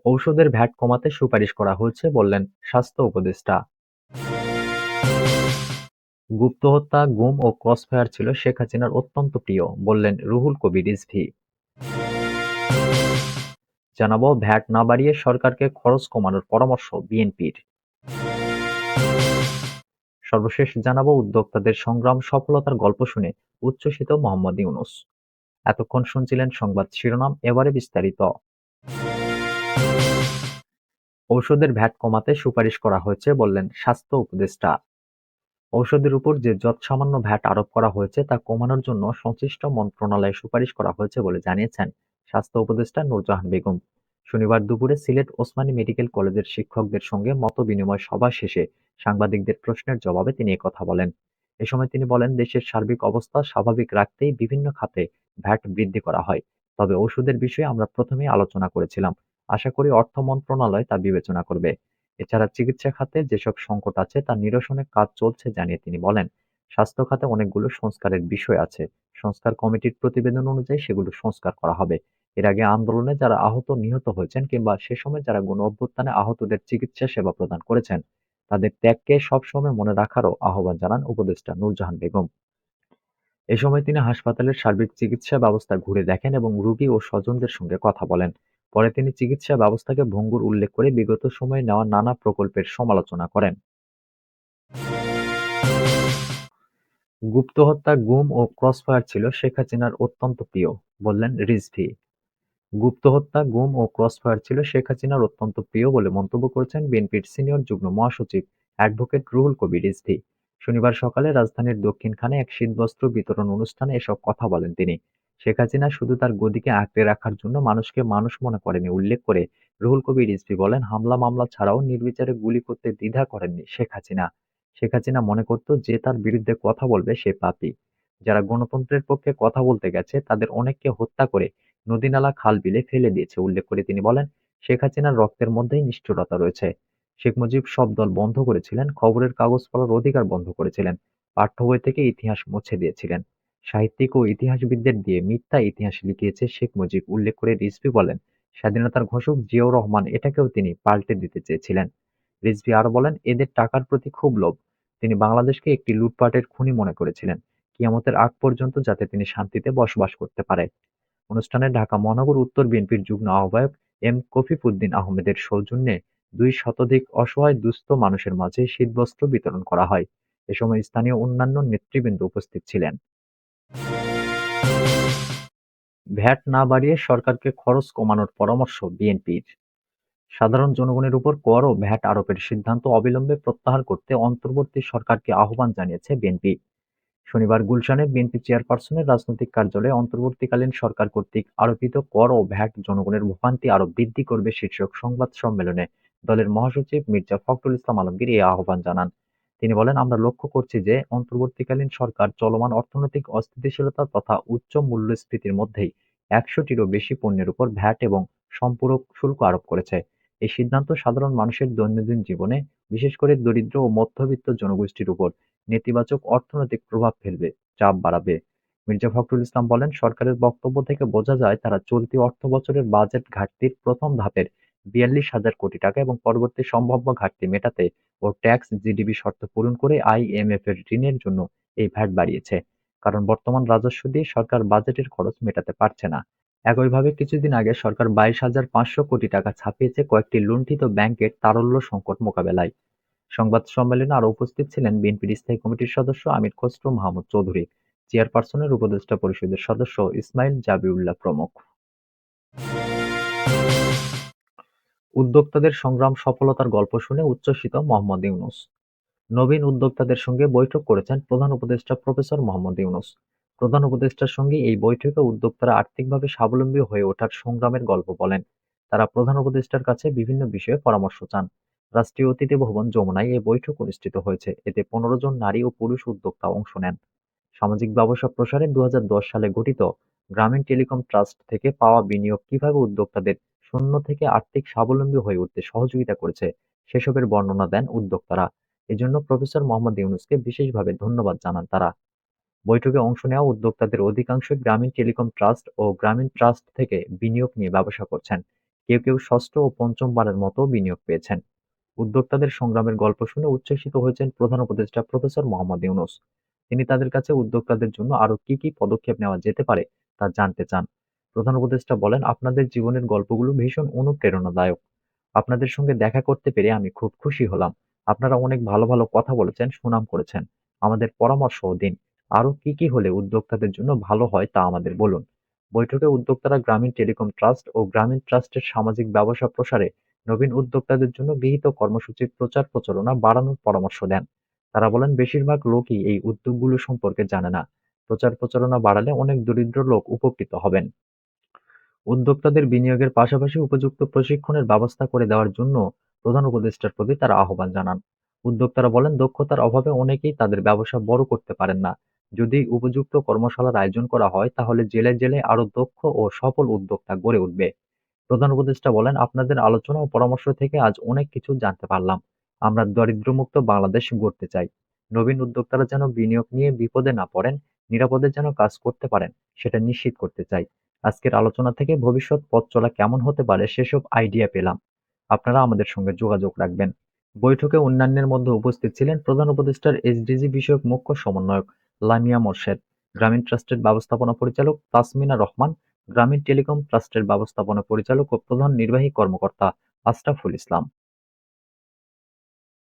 ঔষধের ভ্যাট কমাতে সুপারিশ করা হচ্ছে বললেন স্বাস্থ্য উপদেষ্টা। গুপ্ত হত্যা, গুম ও ক্রসফায়ার ছিল শেখ হাসিনার অত্যন্ত প্রিয়, বললেন রুহুল কবির রিজভী। জানাবো ভ্যাট না বাড়িয়ে সরকারকে খরচ কমানোর পরামর্শ বিএনপির। সর্বশেষ জানাবো উদ্যোক্তাদের সংগ্রাম সফলতার গল্প শুনে উচ্ছ্বসিত মোহাম্মদ ইউনূস। এতক্ষণ শুনছিলেন সংবাদ শিরোনাম, এবারে বিস্তারিত। ঔষধের ভ্যাট কমাতে সুপারিশ করা হয়েছে বললেন স্বাস্থ্য উপদেষ্টা। ঔষধের উপর যে যৎসামান্য ভ্যাট আরোপ করা হয়েছে তা কমানোর জন্য সংশ্লিষ্ট মন্ত্রণালয়ে সুপারিশ করা হয়েছে বলে জানিয়েছেন স্বাস্থ্য উপদেষ্টা নূরজাহান বেগম। শনিবার দুপুরে সিলেট ওসমানী মেডিকেল কলেজের শিক্ষকদের সঙ্গে মতবিনিময় সভা শেষে সাংবাদিকদের প্রশ্নের জবাবে তিনি একথা বলেন। এ সময় তিনি বলেন, দেশের সার্বিক অবস্থা স্বাভাবিক রাখতেই বিভিন্ন খাতে ভ্যাট বৃদ্ধি করা হয়। তবে ওষুধের বিষয়ে আমরা প্রথমেই আলোচনা করেছিলাম। আশা করি অর্থ মন্ত্রণালয় তা বিবেচনা করবে। এছাড়া চিকিৎসা খাতে যেসব সংকট আছে তা নিরসনের কাজ চলছে জানিয়ে তিনি বলেন, স্বাস্থ্য খাতে অনেকগুলো সংস্কারের বিষয় আছে। সংস্কার কমিটির প্রতিবেদন অনুযায়ী সেগুলো সংস্কার করা হবে। এর আগে আন্দোলনে যারা আহত নিহত হয়েছেন কিংবা সে সময় যারা গণ অভ্যুত্থানে আহতদের চিকিৎসা সেবা প্রদান করেছেন তাদের ত্যাগকে সবসময় মনে রাখারও আহ্বান জানান উপদেষ্টা নূরজাহান বেগম। এ সময় তিনি হাসপাতালের সার্বিক চিকিৎসা ব্যবস্থা ঘুরে দেখেন এবং রোগী ও স্বজনদের সঙ্গে কথা বলেন। পরে তিনি চিকিৎসা ব্যবস্থাকে ভঙ্গুর উল্লেখ করে বিগত সময়ে নেওয়া নানা প্রকল্পের সমালোচনা করেন। গুপ্ত হত্যা, গুম ও ক্রসফায়ার ছিল শেখ হাসিনার অত্যন্ত প্রিয়, বললেন রিজভী। গুপ্ত হত্যা, গুম ও ক্রসফায়ার ছিল শেখ হাসিনার অত্যন্ত প্রিয় বলে মন্তব্য করেছেন বিএনপির সিনিয়র যুগ্ম মহাসচিব অ্যাডভোকেট রুহুল কবির রিজভী। শনিবার সকালে রাজধানীর দক্ষিণখানে এক শীতবস্ত্র বিতরণ অনুষ্ঠানে এসব কথা বলেন তিনি। শেখ হাসিনা শুধু তার গদিকে আঁকড়ে রাখার জন্য মানুষকে মানুষ মনে করেনি উল্লেখ করে রুহুল কবির রিজভী বলেন, হামলা মামলা ছাড়াও নির্বিচারে গুলি করতে দ্বিধা করেননি শেখ হাসিনা। শেখ হাসিনা মনে করত যে তার বিরুদ্ধে কথা বলবে সে পাপী। যারা গণতন্ত্রের পক্ষে কথা বলতে গেছে তাদের অনেককে হত্যা করে নদী-নালা, খাল-বিলে ফেলে দিয়েছে উল্লেখ করে তিনি বলেন, শেখ হাসিনার রক্তের মধ্যেই নিষ্ঠুরতা রয়েছে। শেখ মুজিব সব দল বন্ধ করেছিলেন, খবরের কাগজ পড়ার অধিকার বন্ধ করেছিলেন, পাঠ্য বই থেকে ইতিহাস মুছে দিয়েছিলেন। সাহিত্যিক ও ইতিহাসবিদদের দিয়ে মিথ্যা ইতিহাস লিখিয়েছে শেখ মুজিব উল্লেখ করে রিজভী বলেন, স্বাধীনতার ঘোষক জিয়াউর রহমান এটাকেও তিনি পাল্টে দিতে চেয়েছিলেন। রিজভী আরো বলেন, এদের টাকার প্রতি খুব লোভ। তিনি বাংলাদেশকে একটি লুটপাটের খনি মনে করেছিলেন, কিয়ামতের আগ পর্যন্ত যাতে তিনি শান্তিতে বসবাস করতে পারে। অনুষ্ঠানে ঢাকা মহানগর উত্তর বিএনপির যুগ্ম আহ্বায়ক এম কফিফুদ্দীন আহমেদের সৌজন্যে ২ শতাধিক অসহায় দুস্থ মানুষের মাঝে শীতবস্ত্র বিতরণ করা হয়। এ সময় স্থানীয় অন্যান্য নেতৃবৃন্দ উপস্থিত ছিলেন। ভ্যাট না বাড়িয়ে সরকারকে খরচ কমানোর পরামর্শ বিএনপির। সাধারণ জনগণের উপর কর ও ভ্যাট আরোপের সিদ্ধান্ত অবিলম্বে প্রত্যাহার করতে অন্তর্বর্তী সরকারকে আহ্বান জানিয়েছে বিএনপি। শনিবার গুলশানে বিএনপি চেয়ারপারসনের রাজনৈতিক কার্যালয়ে অন্তর্বর্তীকালীন সরকার কর্তৃক আরোপিত কর ও ভ্যাট জনগণের ভোগান্তি আরো বৃদ্ধি করবে শীর্ষক সংবাদ সম্মেলনে দলের মহাসচিব মির্জা ফখরুল ইসলাম আলমগীর এই আহ্বান জানান। তিনি বলেন, আমরা লক্ষ্য করছি যে অন্তর্বর্তীকালীন সরকার চলমান অর্থনৈতিক অস্থিতিশীলতা তথা উচ্চ মূল্যস্ফীতির মধ্যেই ১০০টিরও বেশি পণ্যের উপর ভ্যাট এবং সম্পূরক শুল্ক আরোপ করেছে। এই সিদ্ধান্ত সাধারণ মানুষের দৈনন্দিন জীবনে, বিশেষ করে দরিদ্র ও মধ্যবিত্ত জনগোষ্ঠীর উপর নেতিবাচক অর্থনৈতিক প্রভাব ফেলবে, চাপ বাড়াবে। মির্জা ফখরুল ইসলাম বলেন, সরকারের বক্তব্য থেকে বোঝা যায় তারা চলতি অর্থবছরের বাজেট ঘাটতির প্রথম ধাপের ৪২,০০০ কোটি টাকা এবং পরবর্তী সম্ভাব্য ঘাটতি মেটাতে ও ট্যাক্স জিডিপি শর্ত পূরণ করে আইএমএফ এর ঋণের জন্য এই ভ্যাট বাড়িয়েছে। কারণ বর্তমান রাজস্ব দিয়ে সরকার বাজেটের খরচ মেটাতে পারছে না। একইভাবে কিছুদিন আগে সরকার ২২,৫০০ কোটি টাকা ছাপিয়েছে কয়েকটি লুণ্ঠিত ব্যাংকের তারল্য সংকট মোকাবেলায়। সংবাদ সম্মেলনে আরও উপস্থিত ছিলেন বিএনপির স্থায়ী কমিটির সদস্য আমির খসরু মাহমুদ চৌধুরী, চেয়ারপারসনের উপদেষ্টা পরিষদের সদস্য ইসমাইল জাবিউল্লাহ প্রমুখ। উদ্যোক্তাদের সংগ্রাম সফলতার গল্প শুনে উচ্ছ্বসিত মোহাম্মদ ইউনূস। নবীন উদ্যোক্তাদের সঙ্গে বৈঠক করেছেন প্রধান উপদেষ্টা প্রফেসর মোহাম্মদ ইউনূস। প্রধান উপদেষ্টার সঙ্গে এই বৈঠকে উদ্যোক্তারা আর্থিকভাবে স্বাবলম্বী হয়ে ওঠার সংগ্রামের গল্প বলেন। তারা প্রধান উপদেষ্টার কাছে বিভিন্ন বিষয়ে পরামর্শ চান। রাষ্ট্রীয় অতিথি ভবন যমুনায় এই বৈঠক অনুষ্ঠিত হয়েছে। এতে ১৫ জন নারী ও পুরুষ উদ্যোক্তা অংশ নেন। সামাজিক ব্যবসা প্রসারে ২০১০ সালে গঠিত গ্রামীণ টেলিকম ট্রাস্ট থেকে পাওয়া বিনিয়োগ কিভাবে উদ্যোক্তাদের শূন্য থেকে আর্থিক স্বাবলম্বী হয়ে উঠতে সহযোগিতা করেছে সেসবের বর্ণনা দেন উদ্যোক্তারা। এজন্য প্রফেসর মোহাম্মদ ইউনূসকে বিশেষভাবে ধন্যবাদ জানান তারা। বৈঠকে অংশ নেওয়া উদ্যোক্তাদের অধিকাংশই গ্রামীণ টেলিকম ট্রাস্ট ও গ্রামীণ ট্রাস্ট থেকে বিনিয়োগ নিয়ে ব্যবসা করছেন। কেউ ষষ্ঠ ও পঞ্চম বারের মতো বিনিয়োগ পেয়েছেন। উদ্যোক্তাদের সংগ্রামের গল্প শুনে উচ্ছ্বসিত হয়েছেন প্রধান উপদেষ্টা প্রফেসর মোহাম্মদ ইউনূস। তিনি তাদের কাছে উদ্যোক্তাদের জন্য আরও কি পদক্ষেপ নেওয়া যেতে পারে তা জানতে চান। প্রধান উপদেষ্টা বলেন, আপনাদের জীবনের গল্পগুলো ভীষণ অনুপ্রেরণাদায়ক। আপনাদের সঙ্গে দেখা করতে পেরে আমি খুব খুশি হলাম। আপনারা অনেক ভালো কথা বলেছেন, সুনাম করেছেন। আমাদের পরামর্শও দিন। আরও কি হলে উদ্যোক্তাদের জন্য ভালো হয় তা আমাদের বলুন। বৈঠকে উদ্যোক্তারা গ্রামীণ টেলিকম ট্রাস্ট ও গ্রামীণ ট্রাস্টের সামাজিক ব্যবসা প্রসারে নবীন উদ্যোক্তাদের জন্য গৃহীত কর্মসূচির প্রচার প্রচারণা বাড়ানোর পরামর্শ দেন। তারা বলেন, বেশিরভাগ লোকই এই উদ্যোগগুলো সম্পর্কে জানে না। প্রচার প্রচারণা বাড়ালে অনেক দরিদ্র লোক উপকৃত হবেন। উদ্যোক্তাদের বিনিয়োগের পাশাপাশি উপযুক্ত প্রশিক্ষণের ব্যবস্থা করে দেওয়ার জন্য প্রধান উপদেষ্টার প্রতি তারা আহ্বান জানান। উদ্যোক্তারা বলেন, দক্ষতার অভাবে অনেকেই তাদের ব্যবসা বড় করতে পারেন না। যদি উপযুক্ত কর্মশালার আয়োজন করা হয় তাহলে জেলায় আরো দক্ষ ও সফল উদ্যোক্তা গড়ে উঠবে। প্রধান উপদেষ্টা বলেন, আপনাদের আলোচনা ও পরামর্শ থেকে আজ অনেক কিছু জানতে পারলাম। আমরা দারিদ্র্যমুক্ত বাংলাদেশ গড়তে চাই। নবীন উদ্যোক্তারা যেন বিনিয়োগ নিয়ে বিপদে না পড়েন, নিরাপদে যেন কাজ করতে পারেন, সেটা নিশ্চিত করতে চাই। আজকের আলোচনা থেকে ভবিষ্যৎ পথ চলা কেমন হতে পারে সেসব আইডিয়া পেলাম। আপনারা আমাদের সঙ্গে যোগাযোগ রাখবেন। বৈঠকে অন্যান্যের মধ্যে উপস্থিত ছিলেন প্রধান উপদেষ্টার এসডিজি বিষয়ক মুখ্য সমন্বয়ক লামিয়া মোর্শেদ, গ্রামীণ ট্রাস্টের ব্যবস্থাপনা পরিচালক তাসমিনা রহমান, গ্রামীণ টেলিকম ট্রাস্টের ব্যবস্থাপনা পরিচালক ও প্রধান নির্বাহী কর্মকর্তা আশরাফুল ইসলাম।